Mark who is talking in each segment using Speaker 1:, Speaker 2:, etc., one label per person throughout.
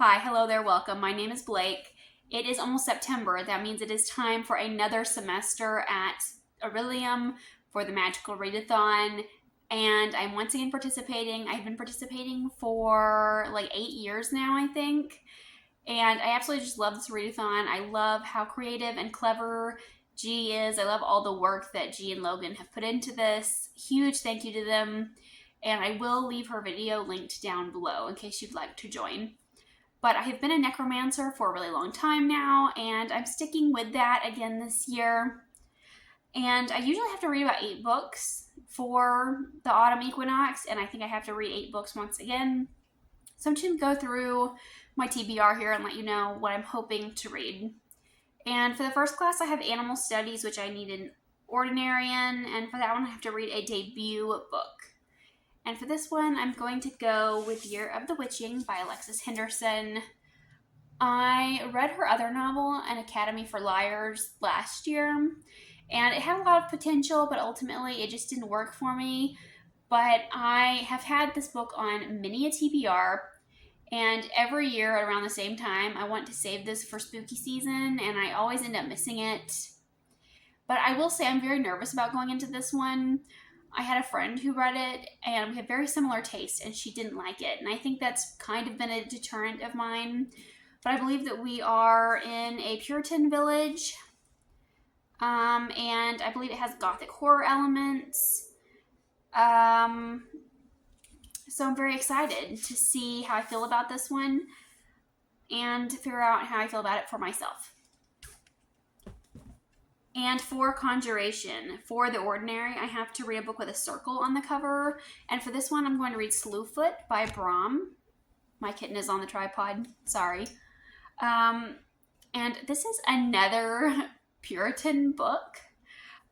Speaker 1: Hi, hello there, welcome. My name is Blake. It is almost September. That means it is time for another semester at Aurelium for the Magical Readathon, and I'm once again participating. I've been participating for like 8 years now, I think, and I absolutely just love this readathon. I love how creative and clever G is. I love all the work that G and Logan have put into this. Huge thank you to them, and I will leave her video linked down below in case you'd like to join. But I have been a necromancer for a really long time now, and I'm sticking with that again this year. And I usually have to read about 8 books for the autumn equinox, and I think I have to read 8 books once again. So I'm just going to go through my TBR here and let you know what I'm hoping to read. And for the first class, I have animal studies, which I need an ordinary in, and for that one, I have to read a debut book. And for this one, I'm going to go with Year of the Witching by Alexis Henderson. I read her other novel, An Academy for Liars, last year, and it had a lot of potential, but ultimately it just didn't work for me. But I have had this book on many a TBR, and every year around the same time, I want to save this for spooky season, and I always end up missing it. But I will say I'm very nervous about going into this one. I had a friend who read it, and we had very similar tastes, and she didn't like it. And I think that's kind of been a deterrent of mine. But I believe that we are in a Puritan village, and I believe it has gothic horror elements. So I'm very excited to see how I feel about this one and to figure out how I feel about it for myself. And for Conjuration, for the ordinary, I have to read a book with a circle on the cover. And for this one, I'm going to read Slewfoot by Brom. My kitten is on the tripod, sorry. And this is another Puritan book.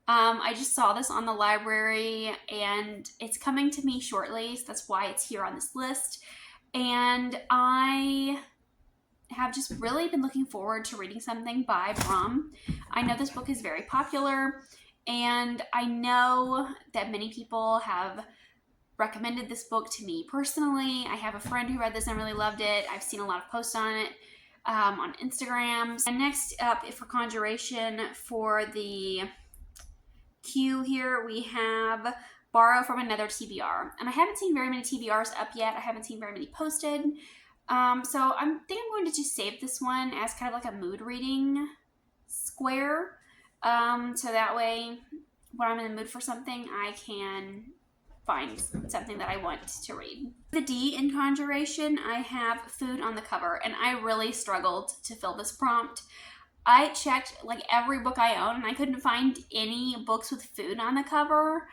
Speaker 1: I just saw this on the library, and it's coming to me shortly, so that's why it's here on this list. And I have just really been looking forward to reading something by Brom. I know this book is very popular, and I know that many people have recommended this book to me personally. I have a friend who read this and really loved it. I've seen a lot of posts on it on Instagram. And next up for Conjuration, for the queue here, we have Borrow from Another TBR. And I haven't seen very many TBRs up yet. I haven't seen very many posted. So I think I'm going to just save this one as kind of like a mood reading square. So that way, when I'm in the mood for something, I can find something that I want to read. The D in Conjuration, I have food on the cover, and I really struggled to fill this prompt. I checked like every book I own, and I couldn't find any books with food on the cover.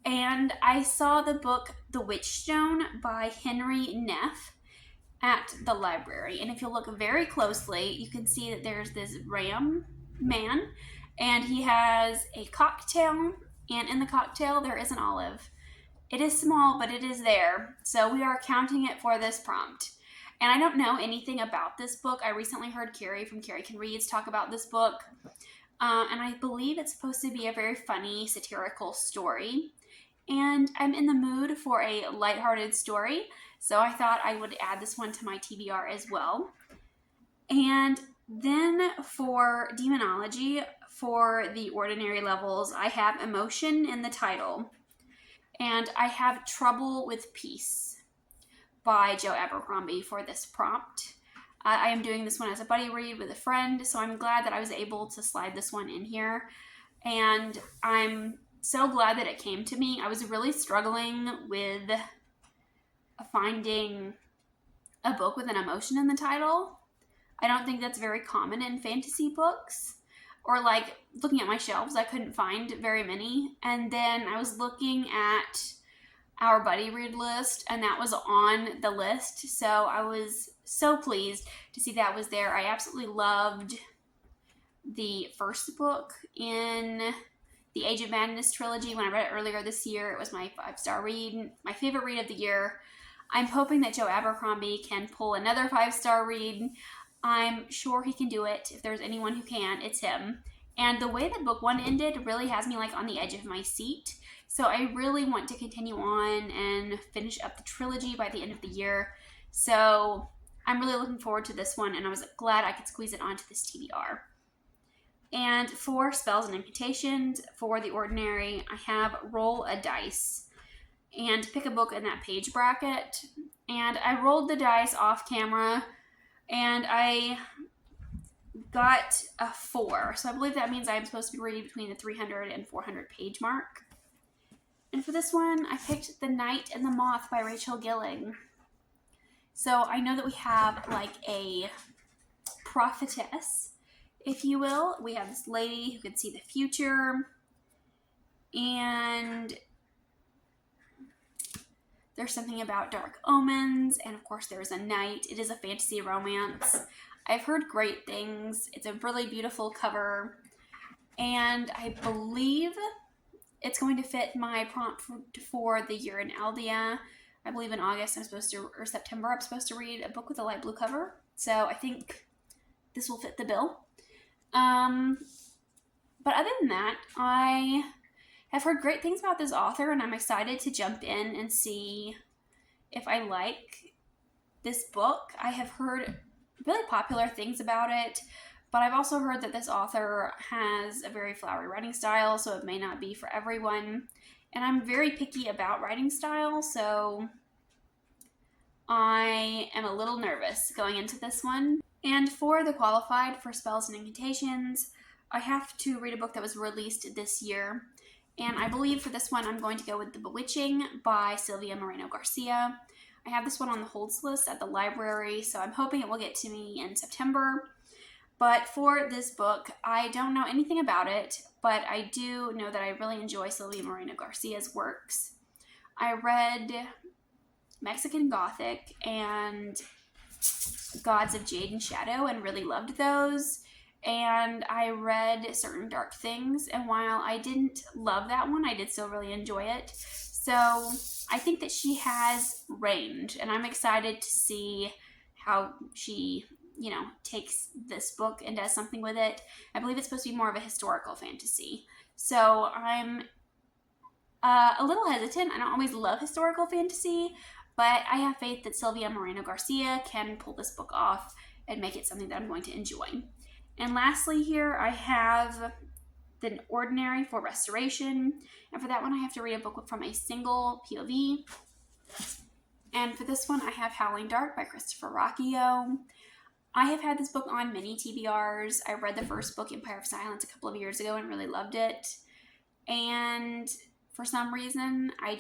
Speaker 1: And I saw the book The Witchstone by Henry Neff at the library, and if you look very closely, you can see that there's this ram man, and he has a cocktail, and in the cocktail there is an olive. It is small, but it is there, so we are counting it for this prompt. And I don't know anything about this book. I recently heard Carrie from Carrie Can Reads talk about this book, and I believe it's supposed to be a very funny, satirical story, and I'm in the mood for a lighthearted story. So I thought I would add this one to my TBR as well. And then for Demonology, for the ordinary levels, I have Emotion in the title. And I have Trouble with Peace by Joe Abercrombie for this prompt. I am doing this one as a buddy read with a friend, so I'm glad that I was able to slide this one in here. And I'm so glad that it came to me. I was really struggling with finding a book with an emotion in the title. I don't think that's very common in fantasy books. Or like looking at my shelves, I couldn't find very many. And then I was looking at our buddy read list, and that was on the list. So I was so pleased to see that was there. I absolutely loved the first book in the Age of Madness trilogy. When I read it earlier this year, it was my 5-star read, my favorite read of the year. I'm hoping that Joe Abercrombie can pull another 5-star read. I'm sure he can do it. If there's anyone who can, it's him. And the way that book 1 ended really has me like on the edge of my seat. So I really want to continue on and finish up the trilogy by the end of the year. So I'm really looking forward to this one, and I was glad I could squeeze it onto this TBR. And for spells and incantations, for the ordinary, I have roll a dice and pick a book in that page bracket. And I rolled the dice off camera, and I got a 4. So I believe that means I'm supposed to be reading between the 300 and 400 page mark. And for this one, I picked The Night and the Moth by Rachel Gillig. So I know that we have like a prophetess, if you will. We have this lady who can see the future, and there's something about dark omens, and of course there's a knight. It is a fantasy romance. I've heard great things. It's a really beautiful cover, and I believe it's going to fit my prompt for the year in Aldea. I believe in August or September I'm supposed to read a book with a light blue cover. So I think this will fit the bill. But other than that, I have heard great things about this author, and I'm excited to jump in and see if I like this book. I have heard really popular things about it, but I've also heard that this author has a very flowery writing style, so it may not be for everyone. And I'm very picky about writing style, so I am a little nervous going into this one. And for the qualified for spells and incantations, I have to read a book that was released this year. And I believe for this one, I'm going to go with The Bewitching by Silvia Moreno-Garcia. I have this one on the holds list at the library, so I'm hoping it will get to me in September. But for this book, I don't know anything about it, but I do know that I really enjoy Silvia Moreno-Garcia's works. I read Mexican Gothic and Gods of Jade and Shadow and really loved those. And I read Certain Dark Things, and while I didn't love that one, I did still really enjoy it. So I think that she has range, and I'm excited to see how she, takes this book and does something with it. I believe it's supposed to be more of a historical fantasy. So I'm a little hesitant. I don't always love historical fantasy, but I have faith that Silvia Moreno-Garcia can pull this book off and make it something that I'm going to enjoy. And lastly here, I have The Ordinary for Restoration. And for that one, I have to read a book from a single POV. And for this one, I have Howling Dark by Christopher Ruocchio. I have had this book on many TBRs. I read the first book, Empire of Silence, a couple of years ago and really loved it. And for some reason, I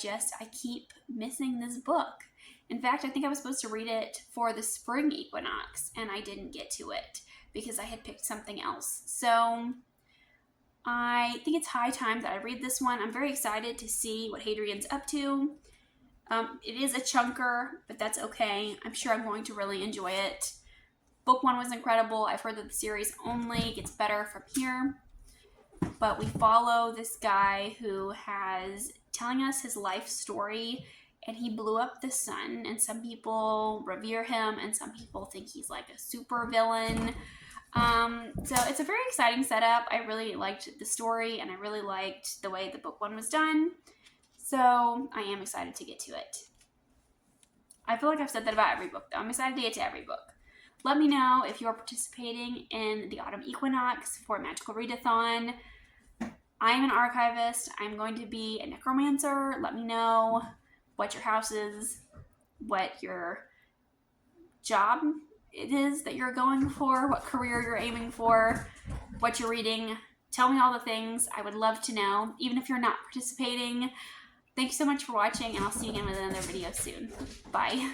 Speaker 1: keep missing this book. In fact, I think I was supposed to read it for the spring equinox, and I didn't get to it because I had picked something else. So I think it's high time that I read this one. I'm very excited to see what Hadrian's up to. It is a chunker, but that's okay. I'm sure I'm going to really enjoy it. Book 1 was incredible. I've heard that the series only gets better from here. But we follow this guy who has telling us his life story, and he blew up the sun, and some people revere him, and some people think he's like a super villain. So it's a very exciting setup. I really liked the story, and I really liked the way the book 1 was done. So I am excited to get to it. I feel like I've said that about every book, though. I'm excited to get to every book. Let me know if you're participating in the Autumn Equinox for Magical Readathon. I'm an archivist. I'm going to be a necromancer. Let me know what your house is, what your job it is that you're going for, what career you're aiming for, what you're reading. Tell me all the things. I would love to know, even if you're not participating. Thank you so much for watching, and I'll see you again with another video soon. Bye.